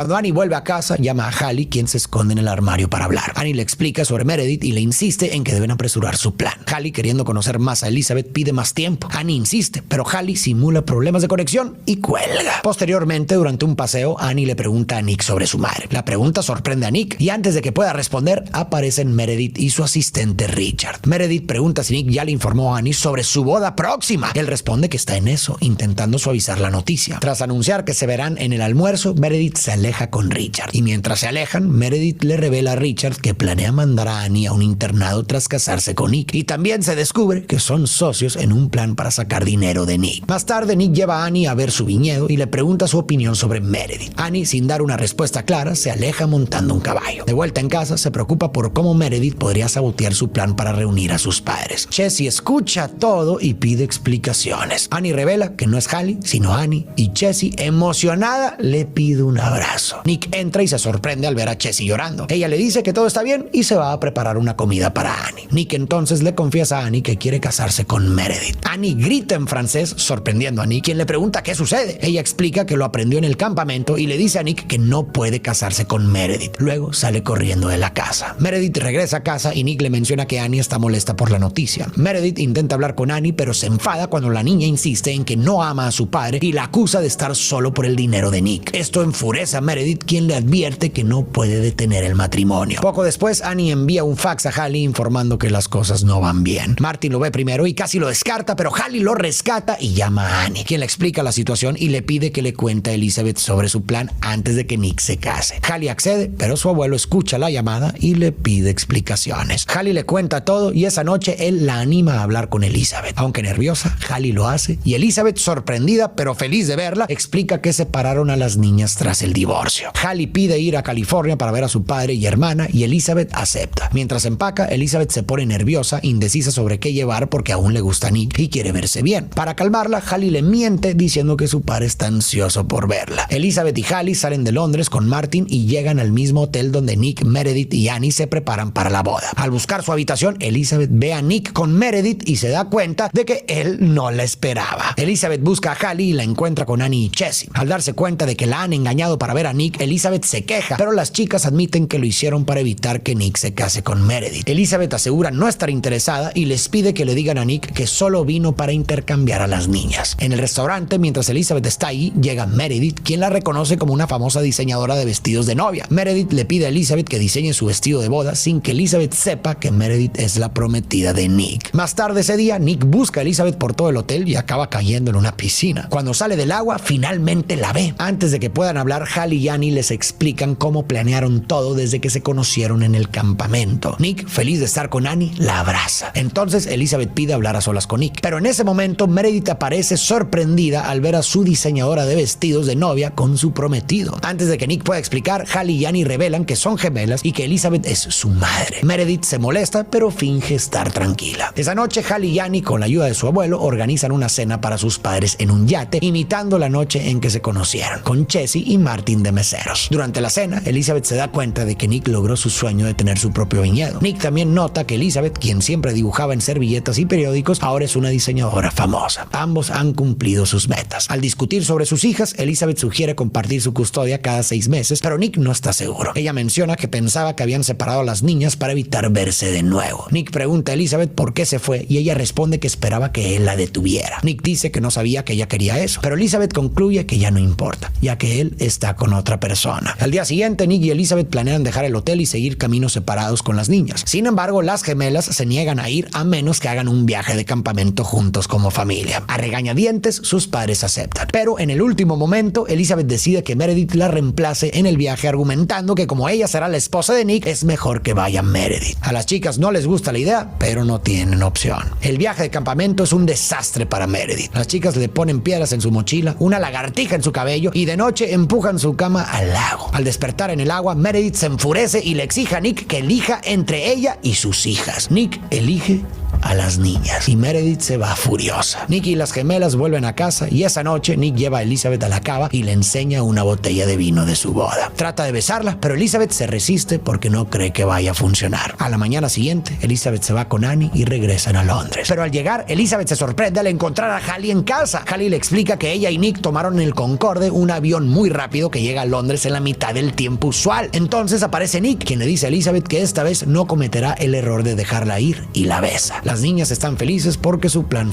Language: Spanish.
Cuando Annie vuelve a casa, llama a Hallie, quien se esconde en el armario para hablar. Annie le explica sobre Meredith y le insiste en que deben apresurar su plan. Hallie, queriendo conocer más a Elizabeth, pide más tiempo. Annie insiste, pero Hallie simula problemas de conexión y cuelga. Posteriormente, durante un paseo, Annie le pregunta a Nick sobre su madre. La pregunta sorprende a Nick y antes de que pueda responder, aparecen Meredith y su asistente Richard. Meredith pregunta si Nick ya le informó a Annie sobre su boda próxima. Él responde que está en eso, intentando suavizar la noticia. Tras anunciar que se verán en el almuerzo, Meredith se aleja con Richard. Y mientras se alejan, Meredith le revela a Richard que planea mandar a Annie a un internado tras casarse con Nick. Y también se descubre que son socios en un plan para sacar dinero de Nick. Más tarde, Nick lleva a Annie a ver su viñedo y le pregunta su opinión sobre Meredith. Annie, sin dar una respuesta clara, se aleja montando un caballo. De vuelta en casa, se preocupa por cómo Meredith podría sabotear su plan para reunir a sus padres. Jessie escucha todo y pide explicaciones. Annie revela que no es Hallie, sino Annie, y Jessie, emocionada, le pide un abrazo. Nick entra y se sorprende al ver a Jessie llorando. Ella le dice que todo está bien y se va a preparar una comida para Annie. Nick entonces le confiesa a Annie que quiere casarse con Meredith. Annie grita en francés, sorprendiendo a Nick, quien le pregunta qué sucede. Ella explica que lo aprendió en el campamento y le dice a Nick que no puede casarse con Meredith. Luego sale corriendo de la casa. Meredith regresa a casa y Nick le menciona que Annie está molesta por la noticia. Meredith intenta hablar con Annie, pero se enfada cuando la niña insiste en que no ama a su padre y la acusa de estar solo por el dinero de Nick. Esto enfurece a Meredith, quien le advierte que no puede detener el matrimonio. Poco después, Annie envía un fax a Hallie informando que las cosas no van bien. Martin lo ve primero y casi lo descarta, pero Hallie lo rescata y llama a Annie, quien le explica la situación y le pide que le cuente a Elizabeth sobre su plan antes de que Nick se case. Hallie accede, pero su abuelo escucha la llamada y le pide explicaciones. Hallie le cuenta todo y esa noche él la anima a hablar con Elizabeth. Aunque nerviosa, Hallie lo hace y Elizabeth, sorprendida pero feliz de verla, explica que separaron a las niñas tras el divorcio. Hallie pide ir a California para ver a su padre y hermana y Elizabeth acepta. Mientras empaca, Elizabeth se pone nerviosa, indecisa sobre qué llevar porque aún le gusta Nick y quiere verse bien. Para calmarla, Hallie le miente diciendo que su padre está ansioso por verla. Elizabeth y Hallie salen de Londres con Martin y llegan al mismo hotel donde Nick, Meredith y Annie se preparan para la boda. Al buscar su habitación, Elizabeth ve a Nick con Meredith y se da cuenta de que él no la esperaba. Elizabeth busca a Hallie y la encuentra con Annie y Jessie. Al darse cuenta de que la han engañado para ver a Nick, Elizabeth se queja, pero las chicas admiten que lo hicieron para evitar que Nick se case con Meredith. Elizabeth asegura no estar interesada y les pide que le digan a Nick que solo vino para intercambiar a las niñas. En el restaurante, mientras Elizabeth está ahí, llega Meredith, quien la reconoce como una famosa diseñadora de vestidos de novia. Meredith le pide a Elizabeth que diseñe su vestido de boda sin que Elizabeth sepa que Meredith es la prometida de Nick. Más tarde ese día, Nick busca a Elizabeth por todo el hotel y acaba cayendo en una piscina. Cuando sale del agua, finalmente la ve. Antes de que puedan hablar, Hallie y Annie les explican cómo planearon todo desde que se conocieron en el campamento. Nick, feliz de estar con Annie, la abraza. Entonces Elizabeth pide hablar a solas con Nick. Pero en ese momento Meredith aparece sorprendida al ver a su diseñadora de vestidos de novia con su prometido. Antes de que Nick pueda explicar, Hallie y Annie revelan que son gemelas y que Elizabeth es su madre. Meredith se molesta, pero finge estar tranquila. Esa noche, Hallie y Annie, con la ayuda de su abuelo, organizan una cena para sus padres en un yate, imitando la noche en que se conocieron, con Jessie y Martin de meseros. Durante la cena, Elizabeth se da cuenta de que Nick logró su sueño de tener su propio viñedo. Nick también nota que Elizabeth, quien siempre dibujaba en servilletas y periódicos, ahora es una diseñadora famosa. Ambos han cumplido sus metas. Al discutir sobre sus hijas, Elizabeth sugiere compartir su custodia cada 6 meses, pero Nick no está seguro. Ella menciona que pensaba que habían separado a las niñas para evitar verse de nuevo. Nick pregunta a Elizabeth por qué se fue y ella responde que esperaba que él la detuviera. Nick dice que no sabía que ella quería eso, pero Elizabeth concluye que ya no importa, ya que él está con otra persona. Al día siguiente, Nick y Elizabeth planean dejar el hotel y seguir caminos separados con las niñas. Sin embargo, las gemelas se niegan a ir a menos que hagan un viaje de campamento juntos como familia. A regañadientes, sus padres aceptan. Pero en el último momento, Elizabeth decide que Meredith la reemplace en el viaje, argumentando que como ella será la esposa de Nick, es mejor que vaya Meredith. A las chicas no les gusta la idea, pero no tienen opción. El viaje de campamento es un desastre para Meredith. Las chicas le ponen piedras en su mochila, una lagartija en su cabello y de noche empujan su cama al lago. Al despertar en el agua, Meredith se enfurece y le exige a Nick que elija entre ella y sus hijas. Nick elige a las niñas y Meredith se va furiosa. Nick y las gemelas vuelven a casa y esa noche Nick lleva a Elizabeth a la cava y le enseña una botella de vino de su boda. Trata de besarla, pero Elizabeth se resiste porque no cree que vaya a funcionar. A la mañana siguiente, Elizabeth se va con Annie y regresan a Londres. Pero al llegar, Elizabeth se sorprende al encontrar a Hallie en casa. Hallie le explica que ella y Nick tomaron el Concorde, un avión muy rápido que llega a Londres en la mitad del tiempo usual. Entonces aparece Nick, quien le dice a Elizabeth que esta vez no cometerá el error de dejarla ir y la besa. Las niñas están felices porque su plan